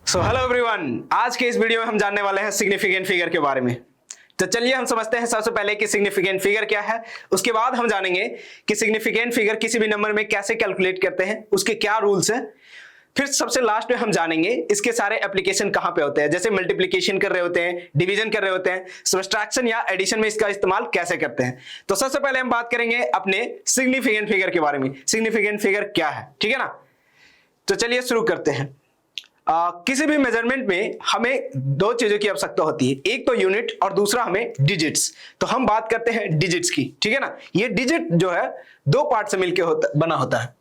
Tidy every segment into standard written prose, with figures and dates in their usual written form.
So hello everyone, आज के इस वीडियो में हम जानने वाले हैं सिग्निफिकेंट फिगर के बारे में। तो चलिए हम समझते हैं सबसे पहले कि सिग्निफिकेंट फिगर क्या है। उसके बाद हम जानेंगे कि सिग्निफिकेंट फिगर किसी भी नंबर में कैसे कैलकुलेट करते हैं, उसके क्या रूल्स हैं। फिर सबसे लास्ट में हम जानेंगे इसके सारे एप्लीकेशन कहां पे होते हैं, जैसे मल्टीप्लिकेशन कर रहे होते हैं, डिवीजन कर रहे होते हैं, सब्ट्रैक्शन या एडिशन में इसका इस्तेमाल कैसे करते हैं। तो सबसे पहले हम बात करेंगे अपने सिग्निफिकेंट फिगर के बारे में। सिग्निफिकेंट फिगर क्या है, ठीक है ना। तो चलिए शुरू करते हैं। किसी भी मेजरमेंट में हमें दो चीजों की आवश्यकता होती है, एक तो यूनिट और दूसरा हमें डिजिट्स। तो हम बात करते हैं डिजिट्स की, ठीक है ना। ये डिजिट जो है दो पार्ट से मिलकर बना होता है।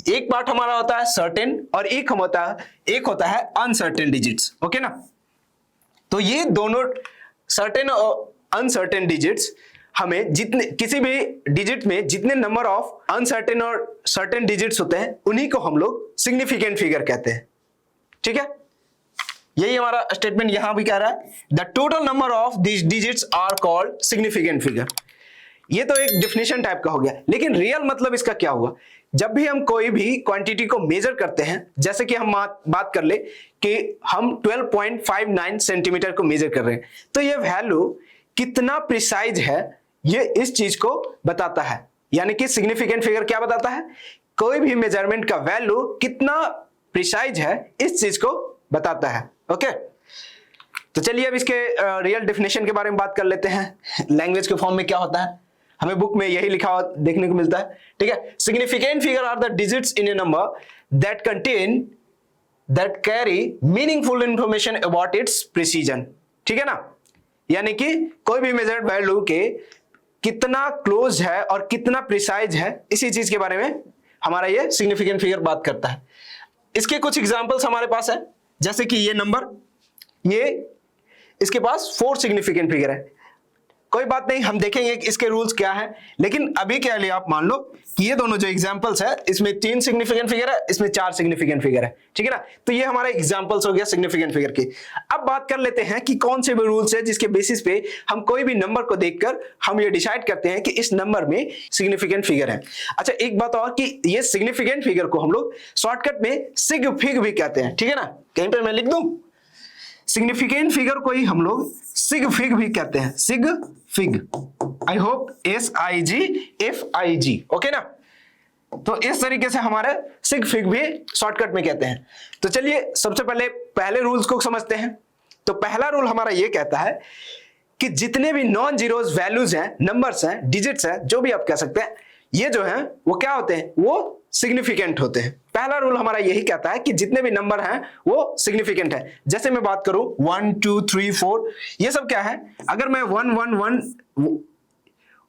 एक पार्ट हमारा होता है सर्टेन और एक होता है अनसर्टेन डिजिट्स, ओके ना। तो ये दोनों सर्टेन और अनसर्टेन डिजिट्स हमें जितने किसी भी डिजिट में जितने नंबर ऑफ अनसर्टेन और सर्टेन डिजिट्स होते हैं उन्हीं को हम लोग सिग्निफिकेंट फिगर कहते हैं, ठीक है। यही हमारा स्टेटमेंट यहां भी कह रहा है, the total number of these digits are called significant figure. ये तो एक डेफिनेशन टाइप का हो गया, लेकिन रियल मतलब इसका क्या हुआ। जब भी हम कोई भी क्वांटिटी को मेजर करते हैं, जैसे कि हम बात कर ले कि हम 12.59 सेंटीमीटर को मेजर कर रहे हैं, तो ये वैल्यू कितना प्रिसाइज है ये इस चीज को बताता है। यानी कि सिग्निफिकेंट फिगर क्या बताता है, कोई भी मेजरमेंट का वैल्यू कितना प्रिसाइज है इस चीज को बताता है, ओके। तो चलिए अब इसके रियल डेफिनेशन के बारे में बात कर लेते हैं। लैंग्वेज के फॉर्म में क्या होता है, हमें बुक में यही लिखा हुआ देखने को मिलता है, ठीक है। Significant figure are the digits in a number that carry meaningful information about its precision, ठीक है ना। यानी कि कोई भी मेजर्ड वैल्यू के कितना क्लोज है और कितना प्रिसाइज है, इसी चीज के बारे में हमारा ये सिग्निफिकेंट फिगर बात करता है। इसके कुछ एग्जांपल्स हमारे पास है, जैसे कि ये नंबर, ये इसके पास 4 सिग्निफिकेंट फिगर है। कोई बात नहीं, हम देखेंगे कि इसके रूल्स क्या है, लेकिन अभी के लिए आप मान लो कि ये दोनों जो एग्जांपल्स है, इसमें 3 सिग्निफिकेंट फिगर है, इसमें 4 सिग्निफिकेंट फिगर है, ठीक है ना। तो ये हमारे एग्जांपल्स हो गया सिग्निफिकेंट फिगर के। अब बात कर लेते हैं कि कौन से भी रूल्स है जिसके बेसिस पे हम कोई भी नंबर को देखकर हम ये डिसाइड करते हैं कि इस नंबर में सिग्निफिकेंट फिगर है। अच्छा, एक बात और कि ये सिग्निफिकेंट फिगर को हम लोग शॉर्टकट में सिग फिग भी कहते हैं, ठीक है ना। कहीं पर मैं लिख दूं, सिग्निफिकेंट फिगर को ही हम लोग सिग फिग भी कहते हैं, sig fig. I hope SIGFIG, okay ना। तो इस तरीके से हमारे सिग फिग भी शॉर्टकट में कहते हैं। तो चलिए सबसे पहले रूल्स को समझते हैं। तो पहला रूल हमारा ये कहता है कि जितने भी नॉन जीरोस वैल्यूज हैं, नंबर्स हैं, डिजिट्स हैं, जो भी आप कह सकते हैं, ये जो हैं वो क्या होते हैं, वो सिग्निफिकेंट होते हैं। पहला रूल हमारा यही कहता है कि जितने भी नंबर हैं वो सिग्निफिकेंट है। जैसे मैं बात करूं 1 2 3 4, ये सब क्या है, अगर मैं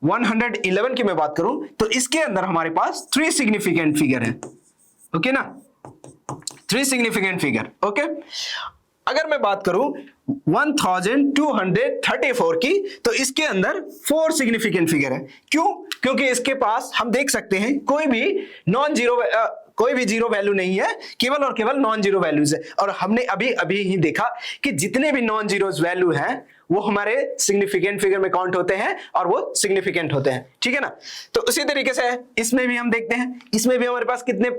111 की मैं बात करूं तो इसके अंदर हमारे पास 3 सिग्निफिकेंट फिगर है, ओके ना, 3 सिग्निफिकेंट फिगर, ओके। अगर मैं बात करूं 1234 की, तो इसके अंदर 4 सिग्निफिकेंट फिगर है। क्यों? क्योंकि इसके पास हम देख सकते हैं कोई भी जीरो वैल्यू नहीं है, केवल और केवल नॉन जीरो वैल्यूज है। और हमने अभी ही देखा कि जितने भी नॉन जीरोस वैल्यू हैं वो हमारे सिग्निफिकेंट फिगर में काउंट होते हैं और वो सिग्निफिकेंट होते हैं, ठीक है ना। तो उसी तरीके से इसमें भी हम देखते हैं, इसमें भी हमारे पास कितने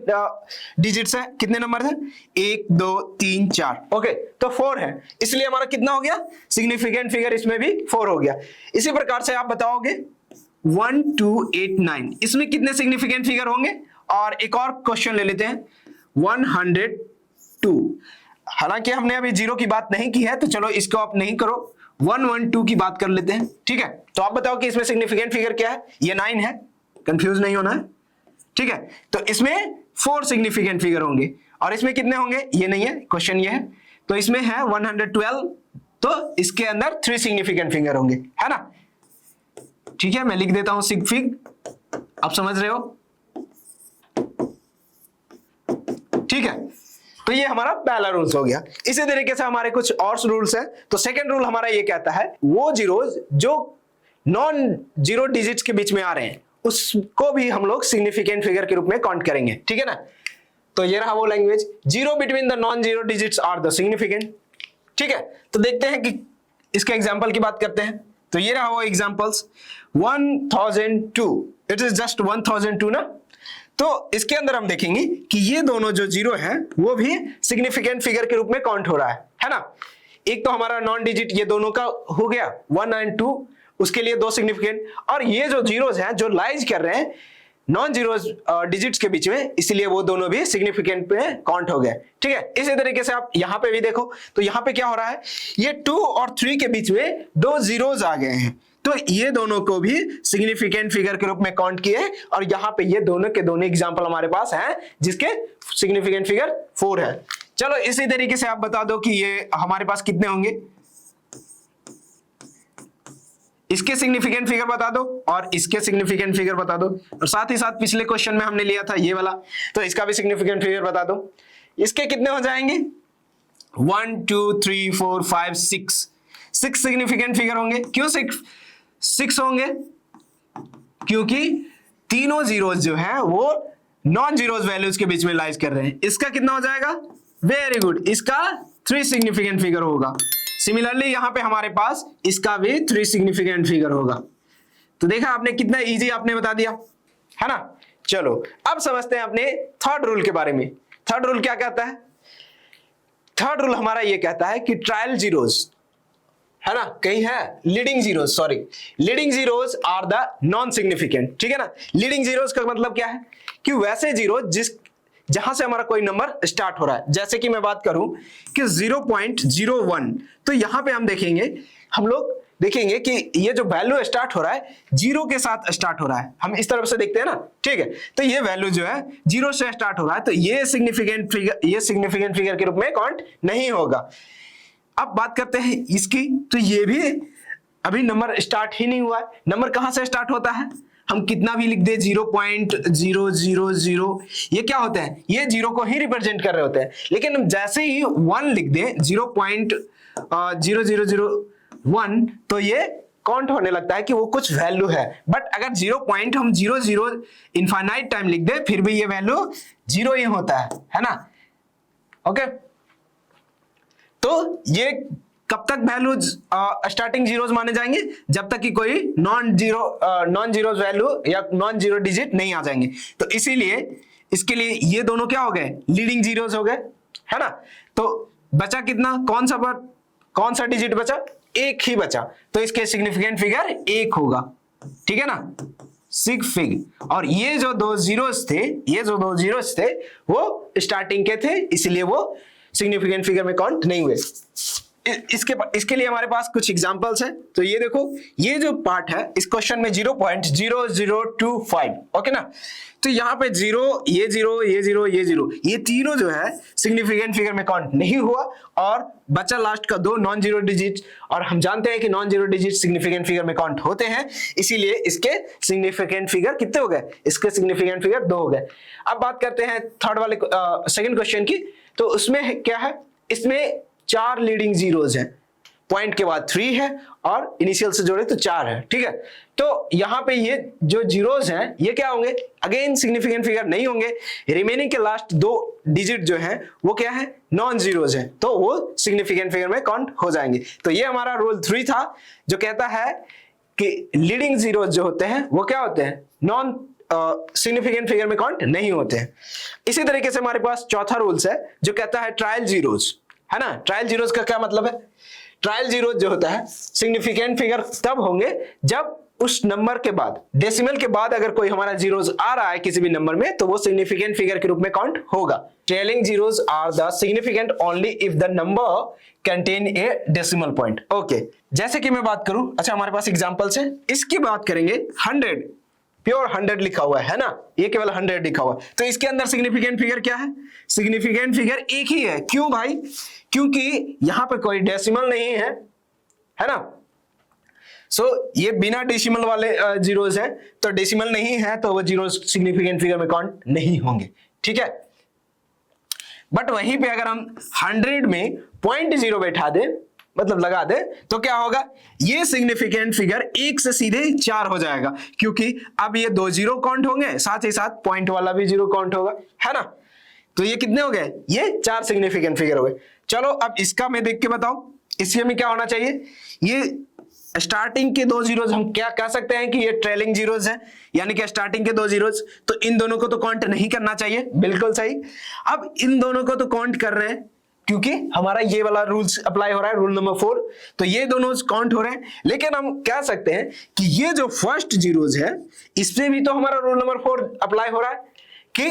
डिजिट्स हैं, कितने नंबर हैं, 1 2 3 4, ओके। तो 4 है, इसलिए हमारा कितना हो गया, सिग्निफिकेंट फिगर इसमें भी 4 हो गया। इसी प्रकार से आप बताओगे 1 2 8 9, इसमें कितने सिग्निफिकेंट फिगर होंगे। और एक और क्वेश्चन ले लेते हैं 102। हालांकि हमने अभी 0 की बात नहीं की है, तो चलो इसको आप नहीं करो, 112 की बात कर लेते हैं, ठीक है। तो आप बताओ कि इसमें सिग्निफिकेंट फिगर क्या है, ये 9 है, कंफ्यूज नहीं होना है, ठीक है। तो इसमें 4 सिग्निफिकेंट फिगर होंगे और इसमें कितने होंगे ये नहीं है, क्वेश्चन ये है। तो इसमें है 112, तो इसके अंदर 3 सिग्निफिकेंट फिगर होंगे, है ना। ठीक है, मैं लिख देता हूं सिग फिग, आप समझ रहे हो, ठीक है। तो ये हमारा पहला रूल्स हो गया। इसी तरीके से हमारे कुछ और रूल्स हैं। तो सेकंड रूल हमारा ये कहता है वो जीरोस जो नॉन जीरो डिजिट्स के बीच में आ रहे हैं उसको भी हम लोग सिग्निफिकेंट फिगर के रूप में काउंट करेंगे, ठीक है ना। तो ये रहा वो language, zero between the non zero digits are the significant, ठीक है। तो देखते हैं कि इसके एग्जाम्पल की बात करते हैं। तो ये रहा वो एग्जाम्पल्स, 1002, इट इज जस्ट 1002 ना। तो इसके अंदर हम देखेंगे कि ये दोनों जो जीरो है वो भी सिग्निफिकेंट फिगर के रूप में काउंट हो रहा है ना। एक तो हमारा नॉन डिजिट ये दोनों का हो गया 1 एंड 2, उसके लिए 2 सिग्निफिकेंट, और ये जो जीरोस हैं जो लाइज कर रहे हैं नॉन जीरोस डिजिट्स के बीच में, इसलिए वो दोनों भी सिग्निफिकेंट पे काउंट हो गए। ठीक है, इसी तरीके से आप यहां पे भी देखो तो यहां पे क्या हो रहा है, ये 2 और 3 के बीच में 2 जीरोस आ गए हैं, तो ये दोनों को भी सिग्निफिकेंट फिगर के रूप में काउंट किए, और यहां पे ये दोनों के दोनों एग्जांपल हमारे पास हैं जिसके सिग्निफिकेंट फिगर 4 है। चलो इसी तरीके से आप बता दो कि ये हमारे पास कितने होंगे, इसके सिग्निफिकेंट फिगर बता दो और इसके सिग्निफिकेंट फिगर बता दो, और साथ ही साथ पिछले क्वेश्चन में हमने लिया था ये वाला, तो इसका भी सिग्निफिकेंट फिगर बता दो। इसके कितने हो जाएंगे 1 2 3 4 5 6 सिग्निफिकेंट फिगर होंगे। क्यों 6 होंगे, क्योंकि तीनों जीरोस जो हैं वो नॉन जीरोस वैल्यूज के बीच में लाइज कर रहे हैं। इसका कितना हो जाएगा, वेरी गुड, इसका 3 सिग्निफिकेंट फिगर होगा। सिमिलरली यहां पे हमारे पास इसका भी 3 सिग्निफिकेंट फिगर होगा। तो देखा आपने कितना इजी आपने बता दिया है ना। चलो अब समझते हैं अपने थर्ड रूल के बारे में। थर्ड रूल क्या कहता है, थर्ड रूल हमारा ये कहता है कि ट्रायल जीरोस है ना, कहीं है leading zeros, sorry leading zeros are the non significant. ठीक है ना, लीडिंग जीरोस का मतलब क्या है कि वैसे जीरो जहां से हमारा कोई नंबर स्टार्ट हो रहा है, जैसे कि मैं बात करूं कि 0.01, तो यहां पे हम देखेंगे, हम लोग देखेंगे कि ये जो वैल्यू स्टार्ट हो रहा है जीरो के साथ स्टार्ट हो रहा है, हम इस तरफ से देखते हैं ना। ठीक है, तो ये वैल्यू जो है जीरो से स्टार्ट हो रहा है, तो ये सिग्निफिकेंट फिगर के रूप में काउंट नहीं होगा। अब बात करते हैं इसकी, तो ये भी अभी नंबर स्टार्ट ही नहीं हुआ है। नंबर कहां से स्टार्ट होता है, हम कितना भी लिख दे 0.000, ये क्या होता है, ये जीरो को ही रिप्रेजेंट कर रहे होते हैं, लेकिन हम जैसे ही 1 लिख दे 0.0001, तो ये काउंट होने लगता है कि वो कुछ वैल्यू है। बट अगर 0.00 इनफाइनाइट टाइम लिख दे फिर भी ये वैल्यू जीरो ही होता है ना। ओके, तो ये कब तक वैल्यू स्टार्टिंग जीरोस माने जाएंगे, जब तक कि कोई नॉन जीरो वैल्यू या नॉन जीरो डिजिट नहीं आ जाएंगे। तो इसीलिए इसके लिए ये दोनों क्या हो गए, लीडिंग जीरोस हो गए है ना। तो बचा कितना, कौन सा डिजिट बचा, एक ही बचा, तो इसके सिग्निफिकेंट फिगर 1 होगा। ठीक है ना, सिग फिग। और ये जो 2 जीरोस थे, वो स्टार्टिंग के थे, इसलिए वो सिग्निफिकेंट फिगर में काउंट नहीं हुए। इसके लिए हमारे पास कुछ एग्जांपल्स हैं। तो ये देखो, ये जो पार्ट है इस क्वेश्चन में 0.0025, ओके ना। तो यहाँ पे जीरो, ये तीनों जो है सिग्निफिकेंट फिगर में काउंट नहीं हुआ, और बचा लास्ट का 2 नॉन जीरो डिजिट, और हम जानते हैं कि non zero digit significant figure में काउंट होते हैं, इसीलिए इसके सिग्निफिकेंट फिगर कितने हो गए, इसके सिग्निफिकेंट फिगर 2 हो गए। अब बात करते हैं थर्ड वाले सेकंड क्वेश्चन की। तो उसमें क्या है, इसमें 4 लीडिंग जीरोस हैं, पॉइंट के बाद 3 है और इनिशियल से जोड़े तो 4 है। ठीक है, तो यहां पे ये जो जीरोस हैं ये क्या होंगे, अगेन सिग्निफिकेंट फिगर नहीं होंगे। रिमेनिंग के लास्ट 2 डिजिट जो हैं वो क्या है, नॉन जीरोस हैं, तो वो सिग्निफिकेंट फिगर में काउंट हो जाएंगे। तो ये हमारा रूल 3 था, जो कहता है कि लीडिंग जीरोस जो होते हैं वो क्या होते हैं, नॉन सिग्निफिकेंट फिगर में काउंट नहीं होते हैं। इसी तरीके से हमारे पास चौथा रूल्स है जो कहता है ट्रायल जीरोस, है ना। ट्रायल जीरोस का क्या मतलब है, ट्रायल जीरोस जो होता है सिग्निफिकेंट फिगर तब होंगे जब उस नंबर के बाद, डेसिमल के बाद अगर कोई हमारा जीरोस आ रहा है किसी भी नंबर में, तो वो सिग्निफिकेंट फिगर के रूप में काउंट होगा। Trailing zeros are the significant only if the number contain a decimal point. Okay, जैसे कि मैं बात करूं, अच्छा हमारे पास एग्जांपल्स हैं, इसकी बात करेंगे 100, प्योर 100 लिखा हुआ है ना, ये केवल 100 लिखा हुआ है, तो इसके अंदर सिग्निफिकेंट फिगर क्या है, सिग्निफिकेंट फिगर 1 ही है। क्यों भाई, क्योंकि यहां पे कोई डेसिमल नहीं है ना। सो ये बिना डेसिमल वाले जीरोस हैं, तो डेसिमल नहीं है तो वो जीरोस सिग्निफिकेंट फिगर में काउंट नहीं होंगे। ठीक है, बट वहीं पे अगर हम 100 में 0.0 बैठा दे, मतलब लगा दे, तो क्या होगा, ये सिग्निफिकेंट फिगर 1 से सीधे 4 हो जाएगा, क्योंकि अब ये 2 जीरो काउंट होंगे, साथ ही साथ पॉइंट वाला भी जीरो काउंट होगा, है ना। तो ये कितने हो गए, ये 4 सिग्निफिकेंट फिगर हो गए। चलो अब इसका मैं देख के बताऊं, इसके में क्या होना चाहिए, ये स्टार्टिंग के 2 जीरोज हम क्या कह सकते हैं कि ये ट्रेलिंग जीरोज है, यानी कि स्टार्टिंग के 2 जीरोज, तो इन दोनों को तो काउंट नहीं करना चाहिए, बिल्कुल सही। अब इन दोनों को तो काउंट कर रहे हैं क्योंकि हमारा ये वाला रूल्स अप्लाई हो रहा है, रूल नंबर 4, तो ये दोनों काउंट हो रहे हैं। लेकिन हम कह सकते हैं कि ये जो फर्स्ट जीरोज है इसमें भी तो हमारा रूल नंबर 4 अप्लाई हो रहा है कि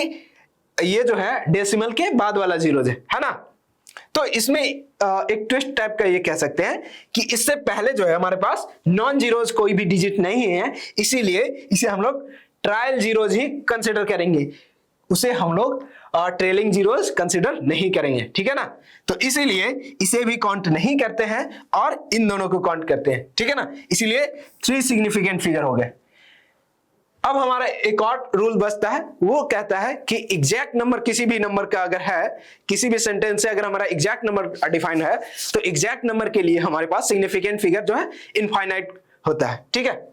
ये जो है डेसिमल के बाद वाला जीरोज है ना। तो इसमें एक ट्विस्ट टाइप का ये कह सकते हैं कि इससे पहले जो है हमारे पास नॉन जीरोज कोई भी डिजिट नहीं है, इसीलिए इसे हम लोग ट्रायल जीरोज ही कंसिडर करेंगे, उसे हम लोग ट्रेलिंग जीरोज कंसिडर नहीं करेंगे, ठीक है ना। तो इसीलिए इसे भी काउंट नहीं करते हैं और इन दोनों को काउंट करते हैं, ठीक है ना। इसीलिए 3 सिग्निफिकेंट फिगर हो गए। अब हमारा एक और रूल बचता है, वो कहता है कि एग्जैक्ट नंबर किसी भी नंबर का अगर है, किसी भी सेंटेंस से अगर हमारा एग्जैक्ट नंबर डिफाइन है, तो एग्जैक्ट नंबर के लिए हमारे पास सिग्निफिकेंट फिगर जो है इनफाइनाइट होता है, ठीक है।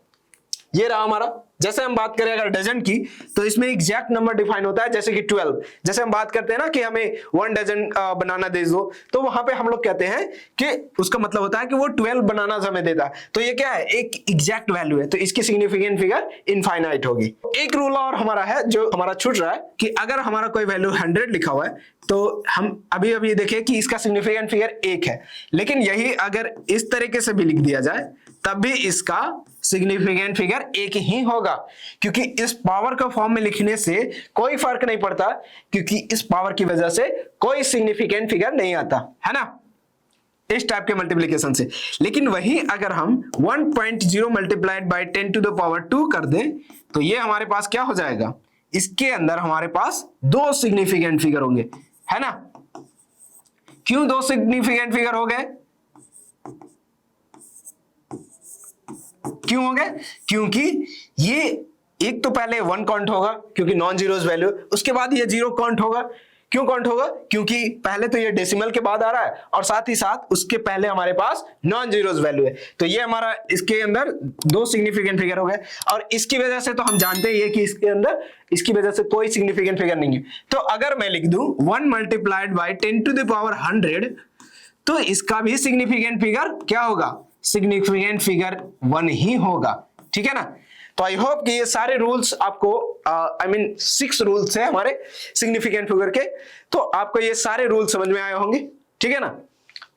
ये रहा हमारा। जैसे हम बात करें अगर डजन की, तो इसमें एग्जैक्ट नंबर डिफाइन होता है, जैसे कि 12। जैसे हम बात करते हैं ना कि हमें 1 डजन बनाना दे दो, तो वहां पे हम लोग कहते हैं कि उसका मतलब होता है कि वो 12 बनाना हमें देता है, तो ये क्या है, एक एग्जैक्ट वैल्यू है, तो इसकी सिग्निफिकेंट फिगर इनफाइनाइट होगी। एक रूल और हमारा है जो हमारा छूट रहा है कि अगर हमारा कोई वैल्यू 100 लिखा हुआ है, तो हम अभी अभी देखें कि इसका सिग्निफिकेंट फिगर 1 है, लेकिन यही अगर इस तरीके से भी लिख दिया जाए तब भी इसका सिग्निफिकेंट फिगर 1 ही होगा, क्योंकि इस पावर का फॉर्म में लिखने से कोई फर्क नहीं पड़ता, क्योंकि इस पावर की वजह से कोई सिग्निफिकेंट फिगर नहीं आता है ना, इस टाइप के मल्टीप्लिकेशन से। लेकिन वही अगर हम 1.0 multiplied by 10 to the power 2 कर दें, तो ये हमारे पास क्या हो जाएगा, इसके अंदर हमारे पास 2 सिग्निफिकेंट फिगर होंगे, है ना। क्यों 2 सिग्निफिकेंट फिगर हो गए, क्यों हो गए, क्योंकि ये एक तो पहले 1 काउंट होगा क्योंकि नॉन जीरोज वैल्यू, उसके बाद ये 0 काउंट होगा। क्यों काउंट होगा, क्योंकि पहले तो ये डेसिमल के बाद आ रहा है और साथ ही साथ उसके पहले हमारे पास नॉन जीरोज वैल्यू है, तो ये हमारा इसके अंदर 2 सिग्निफिकेंट फिगर हो गए। और इसकी वजह से तो हम जानते ही है कि इसके अंदर इसकी वजह से कोई सिग्निफिकेंट फिगर नहीं है। तो अगर मैं लिख दूं 1 multiplied by 10 to the power 100, तो इसका भी सिग्निफिकेंट फिगर क्या होगा, सिग्निफिकेंट फिगर 1 ही होगा, ठीक है ना। तो आई होप कि ये सारे रूल्स आपको 6 रूल्स है हमारे सिग्निफिकेंट फिगर के, तो आपको ये सारे रूल समझ में आए होंगे, ठीक है ना।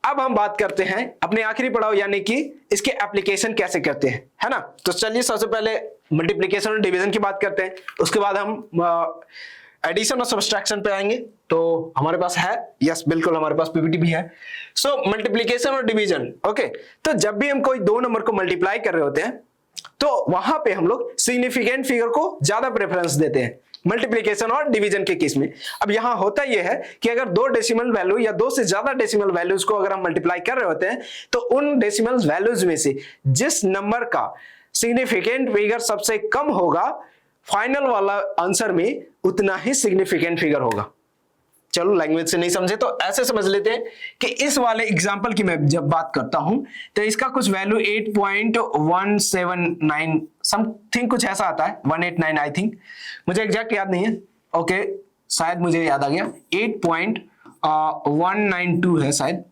अब हम बात करते हैं अपने आखिरी पड़ाव, यानी कि इसके एप्लीकेशन कैसे करते हैं, है ना। तो चलिए सबसे पहले मल्टीप्लिकेशन और डिवीजन की बात करते हैं, उसके बाद हम एडिशन और सब्सट्रैक्शन पे आएंगे। तो हमारे पास है, यस बिल्कुल हमारे पास पीपीटी भी है। सो मल्टीप्लिकेशन और डिवीजन, ओके। तो जब भी हम कोई 2 नंबर को मल्टीप्लाई कर रहे होते हैं, तो वहां पे हम लोग सिग्निफिकेंट फिगर को ज्यादा प्रेफरेंस देते हैं मल्टीप्लिकेशन और डिवीजन के केस में। अब यहां होता यह है कि अगर 2 डेसिमल वैल्यू या 2 से ज्यादा डेसिमल वैल्यूज को अगर हम मल्टीप्लाई कर रहे होते हैं, तो उन डेसिमल वैल्यूज में से जिस नंबर का सिग्निफिकेंट फिगर सबसे कम होगा, फाइनल वाला आंसर में उतना ही सिग्निफिकेंट फिगर होगा। चलो लैंग्वेज से नहीं समझे तो ऐसे समझ लेते हैं कि इस वाले एग्जांपल की मैं जब बात करता हूं, तो इसका कुछ वैल्यू 8.179 समथिंग कुछ ऐसा आता है, 189 आई थिंक, मुझे एग्जैक्ट याद नहीं है, ओके शायद मुझे याद आ गया 8.192 है शायद,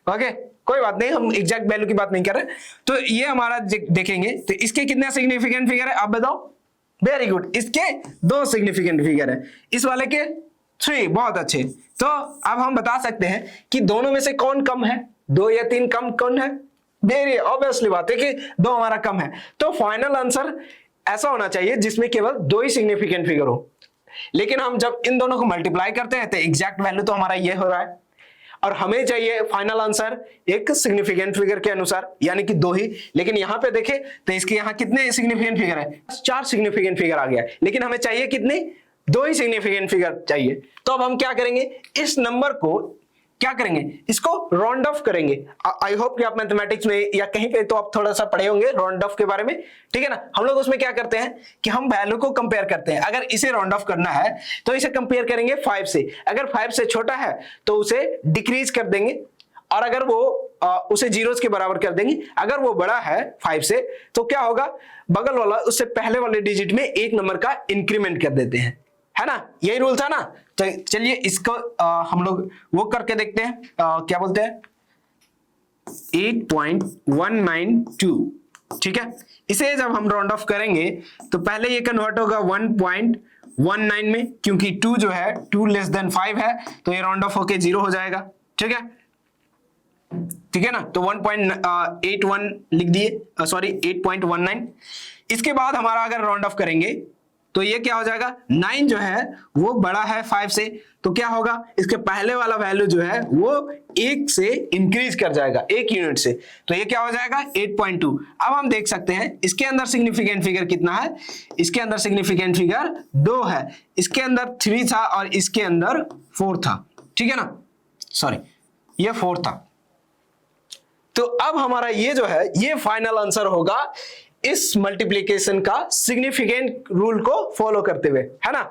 ओके कोई बात नहीं, हम एग्जैक्ट वैल्यू की बात नहीं कर रहे। तो ये हमारा देखेंगे तो इसके कितने सिग्निफिकेंट फिगर है आप बताओ, वेरी गुड, इसके 2 सिग्निफिकेंट फिगर है, इस वाले के 3, बहुत अच्छे। तो अब हम बता सकते हैं कि दोनों में से कौन कम है, 2 या 3 कौन है, वेरी ऑब्वियसली बात है कि 2 हमारा कम है। तो फाइनल आंसर ऐसा होना चाहिए जिसमें केवल 2 ही सिग्निफिकेंट फिगर हो। लेकिन हम जब इन दोनों को मल्टीप्लाई करते हैं तो एग्जैक्ट वैल्यू तो हमारा ये हो रहा है, और हमें चाहिए फाइनल आंसर एक सिग्निफिकेंट फिगर के अनुसार, यानी कि 2 ही। लेकिन यहां पे देखें तो इसके यहां कितने सिग्निफिकेंट फिगर है, 4 सिग्निफिकेंट फिगर आ गया है, लेकिन हमें चाहिए कितने, 2 ही सिग्निफिकेंट फिगर चाहिए। तो अब हम क्या करेंगे, इस नंबर को क्या करेंगे, इसको राउंड ऑफ करेंगे। आई होप कि आप मैथमेटिक्स में या कहीं पे तो आप थोड़ा सा पढ़े होंगे राउंड ऑफ के बारे में, ठीक है ना। हम लोग उसमें क्या करते हैं कि हम वैल्यू को कंपेयर करते हैं। अगर इसे राउंड ऑफ करना है तो इसे कंपेयर करेंगे 5 से, अगर 5 से छोटा है तो उसे डिक्रीज कर देंगे, और अगर वो उसे जीरोस के बराबर कर देंगे। अगर वो बड़ा है 5 से तो क्या होगा, बगल वाला उससे पहले वाले डिजिट में 1 नंबर का इंक्रीमेंट कर देते हैं, है ना, यही रूल था ना। तो चलिए इसको हम लोग वो करके देखते हैं, क्या बोलते हैं 8.192, ठीक है, इसे जब हम राउंड ऑफ करेंगे तो पहले ये कन्वर्ट होगा 1.19 में, क्योंकि 2 जो है 2 लेस देन 5 है, तो ये राउंड ऑफ होके 0 हो जाएगा। ठीक है, ठीक है ना, तो 1.81 लिख दिए, सॉरी 8.19। इसके बाद हमारा अगर राउंड ऑफ करेंगे तो ये क्या हो जाएगा, 9 जो है वो बड़ा है 5 से, तो क्या होगा, इसके पहले वाला वैल्यू जो है वो 1 से इंक्रीज कर जाएगा, 1 यूनिट से, तो ये क्या हो जाएगा 8.2। अब हम देख सकते हैं इसके अंदर सिग्निफिकेंट फिगर कितना है, इसके अंदर सिग्निफिकेंट फिगर 2 है, इसके अंदर 3 था और इसके अंदर 4 था। ठीक है ना, सॉरी ये 4 था। तो अब हमारा ये जो है ये फाइनल आंसर होगा इस मल्टीप्लिकेशन का सिग्निफिकेंट रूल को फॉलो करते हुए, है ना।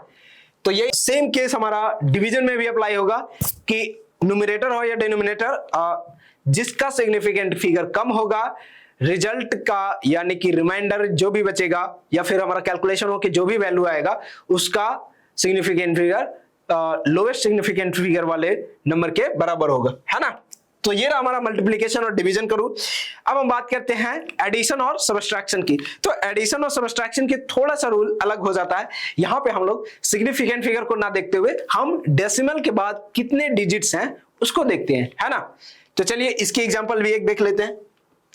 तो ये सेम केस हमारा डिवीजन में भी अप्लाई होगा कि न्यूमरेटर हो या डिनोमिनेटर, जिसका सिग्निफिकेंट फिगर कम होगा, रिजल्ट का यानी कि रिमाइंडर जो भी बचेगा या फिर हमारा कैलकुलेशन हो कि जो भी वैल्यू आएगा उसका significant figure lowest significant figure वाले नंबर के बराबर होगा, है ना। तो ये रहा हमारा मल्टीप्लिकेशन और डिवीजन का रूल। अब हम बात करते हैं एडिशन और सबट्रैक्शन की। तो एडिशन और सबट्रैक्शन के थोड़ा सा रूल अलग हो जाता है। यहां पे हम लोग सिग्निफिकेंट फिगर को ना देखते हुए हम डेसिमल के बाद कितने डिजिट्स हैं उसको देखते हैं, है ना। तो चलिए इसकी एग्जांपल भी एक देख लेते हैं।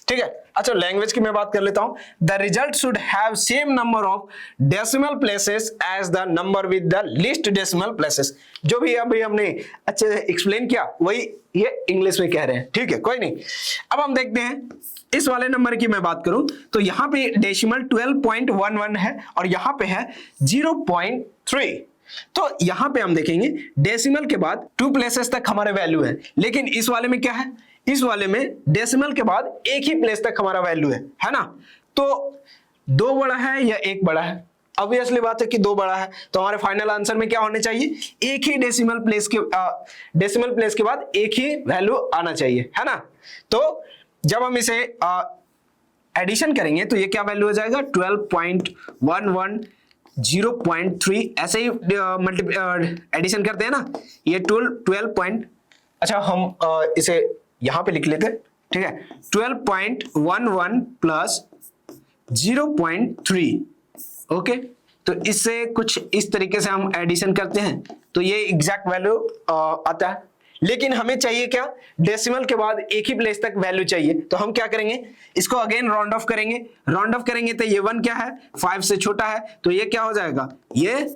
ठीक है, अच्छा लैंग्वेज की मैं बात कर लेता हूं। The result should have same number of decimal places as the number with the least decimal places. जो भी अभी हमने अच्छे से एक्सप्लेन किया वही ये इंग्लिश में कह रहे हैं। ठीक है, कोई नहीं। अब हम देखते हैं इस वाले नंबर की मैं बात करूं तो यहां पे डेसिमल 12.11 है और यहां पे है 0.3। तो यहां पे हम देखेंगे डेसिमल के बाद 2 प्लेसेस तक हमारे वैल्यू है, लेकिन इस वाले में क्या है, इस वाले में डेसिमल के बाद एक ही प्लेस तक हमारा वैल्यू है ना। तो 2 बड़ा है या 1 बड़ा है, ऑब्वियसली बात है कि 2 बड़ा है, तो हमारे फाइनल आंसर में क्या होने चाहिए, एक ही डेसिमल प्लेस के बाद एक ही वैल्यू आना चाहिए, है ना। तो जब हम इसे एडिशन करेंगे तो ये क्या वैल्यू हो जाएगा 12.11 0.3, ऐसे ही एडिशन करते हैं ना, ये 12 अच्छा हम इसे यहां पे लिख लेते हैं। ठीक है, 12.11 प्लस 0.3। ओके, तो इससे कुछ इस तरीके से हम एडिशन करते हैं तो ये एग्जैक्ट वैल्यू आता है। लेकिन हमें चाहिए क्या, डेसिमल के बाद एक ही प्लेस तक वैल्यू चाहिए, तो हम क्या करेंगे, इसको अगेन राउंड ऑफ करेंगे। राउंड ऑफ करेंगे तो ये 1 क्या है, 5 से छोटा है, तो ये क्या हो जाएगा, ये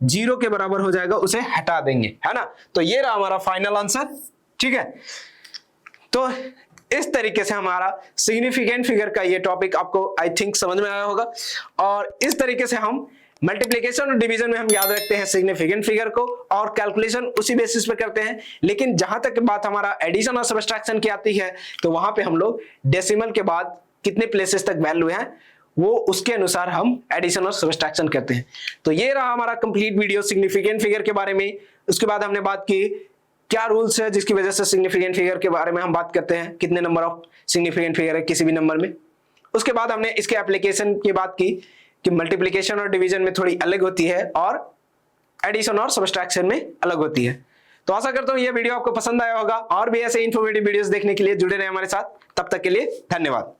0 के बराबर हो जाएगा, उसे हटा देंगे, है ना। तो ये रहा हमारा फाइनल आंसर। ठीक है, तो इस तरीके से हमारा सिग्निफिकेंट फिगर का ये टॉपिक आपको आई थिंक समझ में आया होगा। और इस तरीके से हम मल्टीप्लिकेशन और डिवीजन में हम याद रखते हैं सिग्निफिकेंट फिगर को और कैलकुलेशन उसी बेसिस पर करते हैं। लेकिन जहां तक बात हमारा एडिशन और सबट्रैक्शन की आती है तो वहां पे हम लोग डेसिमल के बाद कितने प्लेसेस तक वैल्यू है वो उसके अनुसार हम एडिशन और सबट्रैक्शन करते हैं। तो ये रहा हमारा कंप्लीट वीडियो सिग्निफिकेंट फिगर के बारे में। उसके बाद हमने बात की क्या रूल्स है जिसकी वजह से सिग्निफिकेंट फिगर के बारे में हम बात करते हैं, कितने नंबर ऑफ सिग्निफिकेंट फिगर है किसी भी नंबर में। उसके बाद हमने इसके एप्लीकेशन की बात की कि मल्टीप्लिकेशन और डिवीजन में थोड़ी अलग होती है और एडिशन और सबट्रैक्शन में अलग होती है। तो आशा करता हूं यह वीडियो आपको पसंद आया होगा और भी ऐसे इन्फॉर्मेटिव वीडियोस देखने के लिए जुड़े रहे हमारे साथ। तब तक के लिए धन्यवाद।